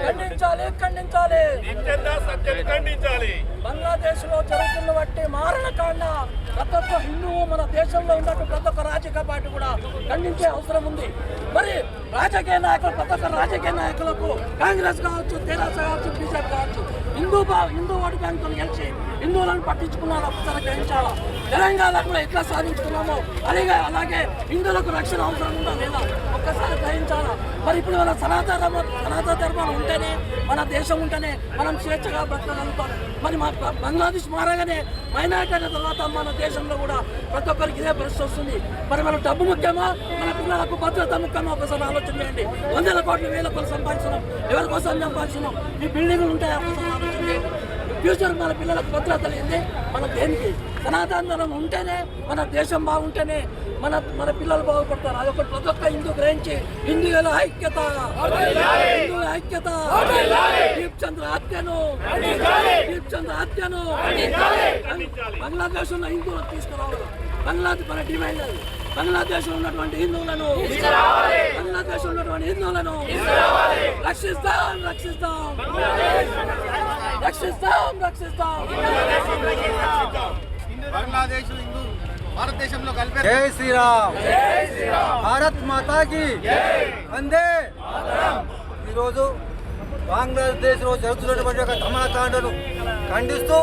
ఖండించాలి ఖండించాలి ఖండించాలి. బంగ్లాదేశ్ లో జరుగుతున్న బట్టి మారణకాండ ప్రతి ఒక్క హిందువు మన దేశంలో ఉన్నట్టు ప్రతి ఒక్క రాజకీయ పార్టీ కూడా ఖండించే అవసరం ఉంది. మరి రాజకీయ నాయకులు ప్రతి ఒక్క రాజకీయ నాయకులకు కాంగ్రెస్ కావచ్చు, తెరాస కావచ్చు, బీజేపీ కావచ్చు హిందూ ఓటు బ్యాంకులు గెలిచి హిందువులను పట్టించుకున్నారు. ఒకసారి గ్రహించాలా. తెలంగాణ కూడా ఎట్లా సాధించుకున్నామో అలాగే హిందువులకు రక్షణ అవసరం ఉందా లేదా ఒక్కసారి గ్రహించాలా. మరి ఇప్పుడు మన సనాతన ధర్మాలు ఉంటేనే మన దేశం ఉంటేనే మనం స్వేచ్ఛగా బ్రతకగలుగుతాం. మరి బంగ్లాదేశ్ మారగానే మైనారిటీ అయిన తర్వాత మన దేశంలో కూడా ప్రతి ఒక్కరికి ఇదే పరిస్థితి వస్తుంది. మరి మన డబ్బు ముఖ్యమా, మన పిల్లలకు భద్రత ముఖ్యమా ఒకసారి ఆలోచన చేయండి. 100 కోట్లు 1000 కోట్లు సంపాదించడం ఎవరి కోసం సంపాదించడం? ఈ బిల్డింగ్లు ఉంటాయి ఒకసారి ఆలోచన చేయండి. ఫ్యూచర్ మన పిల్లలకు భద్రత లేదే మన దేనికి? సనాతన ధర్మం ఉంటేనే మన దేశం బాగుంటేనే మన పిల్లలు బాగుపడతారు. అదొకటి ప్రతి ఒక్క హిందూ గ్రహించి హిందువుల ఐక్యత దీప్ చంద్ర హత్యను బంగ్లాదేశ్ ఉన్న హిందువులను తీసుకురావాలి. బంగ్లాదేశ్ మన డిమాండ్ అది. బంగ్లాదేశ్ ఉన్నటువంటి హిందువులను రక్షిస్తాం. బంగ్లాదేశ్ హిందూ భారతదేశంలో కలిపే జై శ్రీరామ్, భారత్ మాతాకి వందే. ఈరోజు బంగ్లాదేశ్ లో జరుగుతున్నటువంటి ఒక ధమాకాండను ఖండిస్తూ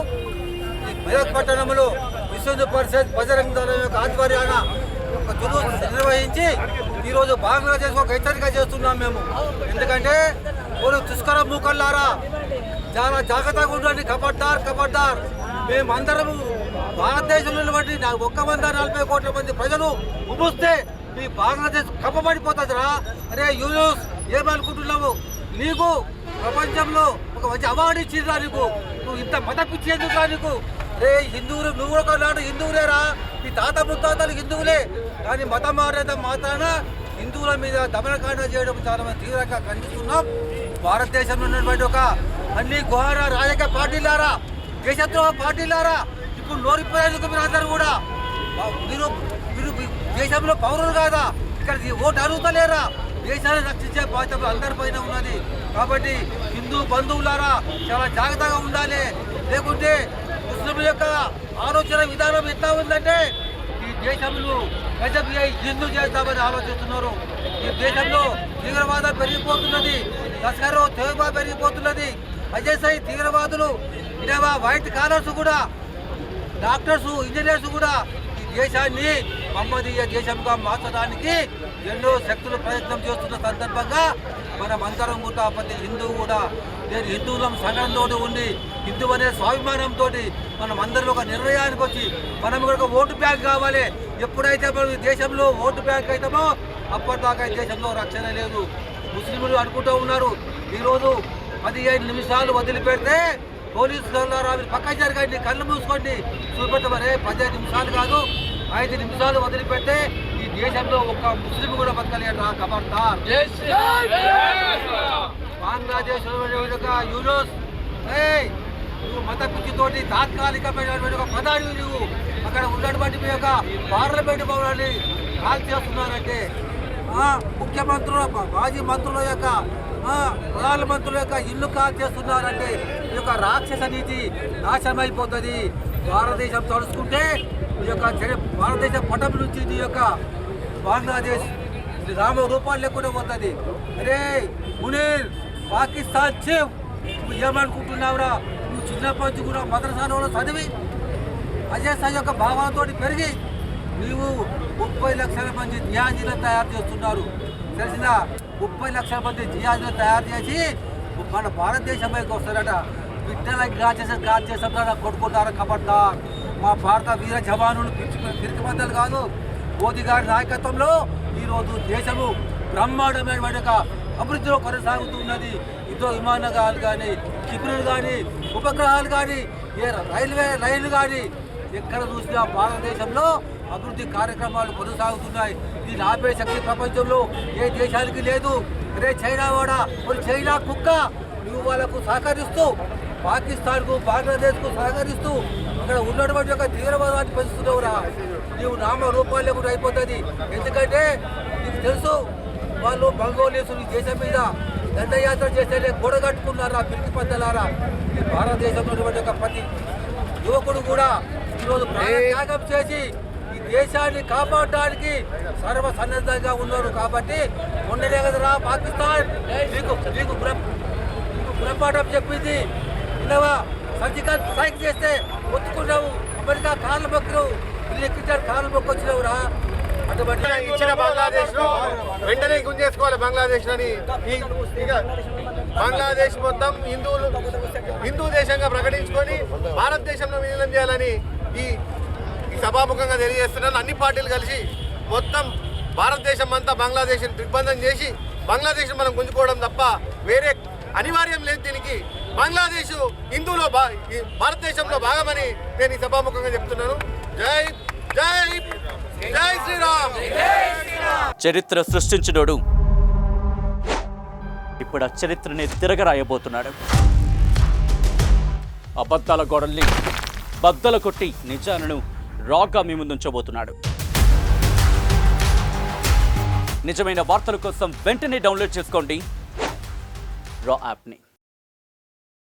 ఈ మెదక్ పట్టణంలో విశ్వ హిందూ పరిషత్ బజరంగ దళం యొక్క ఆధ్వర్యాన ఒక జులూస్ నిర్వహించి ఈరోజు బంగ్లాదేశ్ ఒక హెచ్చరిక చేస్తున్నాం మేము. ఎందుకంటే వాళ్ళు తుస్కర మూకల్లారా చాలా జాగ్రత్తగా ఉండండి. ఖబర్దార్. మేమందరము భారతదేశంలో ఉన్నటువంటి 140 కోట్ల మంది ప్రజలు ఉబుస్తే ఈ బంగ్లాదేశ్ కప్పబడిపోతుందిరా. అరే యూనుస్, ఏమనుకుంటున్నావు? నీకు ప్రపంచంలో ఒక మంచి అవార్డు ఇచ్చిందిరా. నువ్వు ఇంత మత పిచ్చేందుకురా నీకు? రే హిందువులు, నువ్వు ఒక నాడు హిందువులేరా. ఈ తాత ముత్తాతలు హిందువులే, కానీ మతం మారేద మాత్రాన హిందువుల మీద దమనకాండ చేయడం చాలా మంది తీవ్రంగా ఖండిస్తున్నాం. భారతదేశంలో ఉన్నటువంటి ఒక అన్ని ఘోర రాజకీయ పార్టీలారా, దేశద్రోహ పార్టీలారా, ఇప్పుడు నోరిపోయేందుకు మీరు అందరూ కూడా మీరు దేశంలో పౌరులు కాదా? ఇక్కడ ఓటు అడుగుతలేరా? దేశాన్ని రక్షించే బాధ్యత అందరిపైన ఉన్నది. కాబట్టి హిందూ బంధువులారా చాలా జాగ్రత్తగా ఉండాలి. లేకుంటే ముస్లింల యొక్క ఆలోచన విధానం ఎట్లా ఉందంటే ఈ దేశంలో గజబిఐ హిందూ చేస్తామని ఆలోచిస్తున్నారు. ఈ దేశంలో తీవ్రవాదం పెరిగిపోతున్నది, లష్కర్ తోయిబా పెరిగిపోతున్నది, ఐఎస్ఐ తీవ్రవాదులు, ఇదేవా వైట్ కాలర్స్ కూడా, డాక్టర్స్, ఇంజనీర్స్ కూడా ఈ దేశాన్ని మహమ్మదీయ దేశంగా మార్చడానికి ఎన్నో శక్తులు ప్రయత్నం చేస్తున్న సందర్భంగా మనం అందరం కూడా ప్రతి హిందువు కూడా నేను హిందువులం సంఘంతో ఉండి హిందూ అనే స్వాభిమానంతో మనం అందరం ఒక నిర్ణయానికి వచ్చి మనం కూడా ఒక ఓటు బ్యాంక్ కావాలి. ఎప్పుడైతే మనం ఈ దేశంలో ఓటు బ్యాంక్ అవుతామో అప్పటిదాకా ఈ దేశంలో రక్షణ లేదు. ముస్లింలు అనుకుంటూ ఉన్నారు ఈరోజు 15 నిమిషాలు వదిలిపెడితే పోలీసులు పక్క జరగండి, కళ్ళు మూసుకోండి, చూపెట్టమని 15 నిమిషాలు కాదు 5 నిమిషాలు వదిలిపెడితే ఈ దేశంలో ఒక్క ముస్లిం కూడా బతకలేడు. ఖబర్దార్. బంగ్లాదేశ్ యూనుస్, నువ్వు మత పిచ్చితోటి తాత్కాలికమైనటువంటి ఒక ప్రధాని నువ్వు అక్కడ ఉన్నటువంటి మీ యొక్క పార్లమెంట్ భవనాన్ని కాల్ చేస్తున్నారంటే ముఖ్యమంత్రుల మాజీ మంత్రుల యొక్క ప్రధానమంత్రుల యొక్క ఇల్లు కాల్ చేస్తున్నారంటే ఈ యొక్క రాక్షస నీతి నాశనం అయిపోతుంది. భారతదేశం తడుచుకుంటే ఈ యొక్క భారతదేశం పటం నుంచి ఈ యొక్క బంగ్లాదేశ్ రామ రూపాలు లేకుండా పోతుంది. అరే మునీర్, పాకిస్తాన్ చీఫ్, నువ్వు ఏమనుకుంటున్నావురా? నువ్వు చిన్నప్పటి నుంచి కూడా మద్రసాలో చదివి ఐఎస్ఐ యొక్క భావాలతో పెరిగి నీవు 30 లక్షల మంది జిహాదీలను తయారు చేస్తున్నారు. తెలిసిన 30 లక్షల మంది జిహాదీలను తయారు చేసి మన భారతదేశంపైకి వస్తారట. బిడ్డలకు గాడ్ చేస్తారా కొట్టుకుంటారా? ఖబర్దార్. మా భారత వీర జవానులు పిరికి కాదు. మోదీ గారి నాయకత్వంలో ఈరోజు దేశము బ్రహ్మాండమైన అభివృద్ధిలో కొనసాగుతున్నది. యుద్ధ విమానాలు కానీ, క్షిపణులు కానీ, ఉపగ్రహాలు కానీ, రైళ్లు కానీ ఎక్కడ చూసినా భారతదేశంలో అభివృద్ధి కార్యక్రమాలు కొనసాగుతున్నాయి. దీన్ని ఆపే శక్తి ప్రపంచంలో ఏ దేశానికి లేదు. అదే చైనా వాడా, మరి చైనా కుక్క, నువ్వు వాళ్ళకు సహకరిస్తూ పాకిస్తాన్కు, బంగ్లాదేశ్కు సహకరిస్తూ అక్కడ ఉన్నటువంటి ఒక తీవ్రవాదాన్ని పెంచుతున్నావురా. నీవు నామ రూపాయలు కూడా అయిపోతుంది. ఎందుకంటే నీకు తెలుసు వాళ్ళు మంగోలియన్లు ఈ దేశం మీద దండయాత్ర చేస్తే కూడగట్టుకున్నారా పిరికి పెద్దలారా? ఈ భారతదేశంలో ఉన్నటువంటి ఒక ప్రతి యువకుడు కూడా ఈరోజు త్యాగం చేసి ఈ దేశాన్ని కాపాడడానికి సర్వసన్నద్ధంగా ఉన్నారు. కాబట్టి మొన్ననే కదరా పాకిస్తాన్ నీకు గుణపాఠం చెప్పింది. విన్నవా? సర్జికల్ స్ట్రైక్ చేస్తే ఒత్తుకున్నావు, అమెరికా కార్ల మొక్కలు ఎక్కించారు, కార్ల మొక్క వచ్చినావురా. అటువంటి ఇచ్చిన బంగ్లాదేశ్ ను వెంటనే గుంజేసుకోవాలి. బంగ్లాదేశ్ అని బంగ్లాదేశ్ మొత్తం హిందూ దేశంగా ప్రకటించుకొని భారతదేశంలో విలీనం చేయాలని ఈ సభాముఖంగా తెలియజేస్తున్నాను. అన్ని పార్టీలు కలిసి మొత్తం భారతదేశం అంతా బంగ్లాదేశ్ దిగ్బంధం చేసి బంగ్లాదేశ్ మనం గుంజుకోవడం తప్ప వేరే అనివార్యం లేదు. దీనికి బంగ్లాదేశ్ హిందూలో భారతదేశంలో భాగమని నేను ఈ సభాముఖంగా చెప్తున్నాను. జై జై జై శ్రీరామ్. చరిత్ర సృష్టించినోడు ఇప్పుడు ఆ చరిత్రని తిరగరాయబోతున్నాడు. అబద్ధాల గోడల్ని బద్దల కొట్టి నిజాలను రాగా మీ ముందుంచబోతున్నాడు. నిజమైన వార్తల కోసం వెంటనే డౌన్లోడ్ చేసుకోండి రా యాప్ని.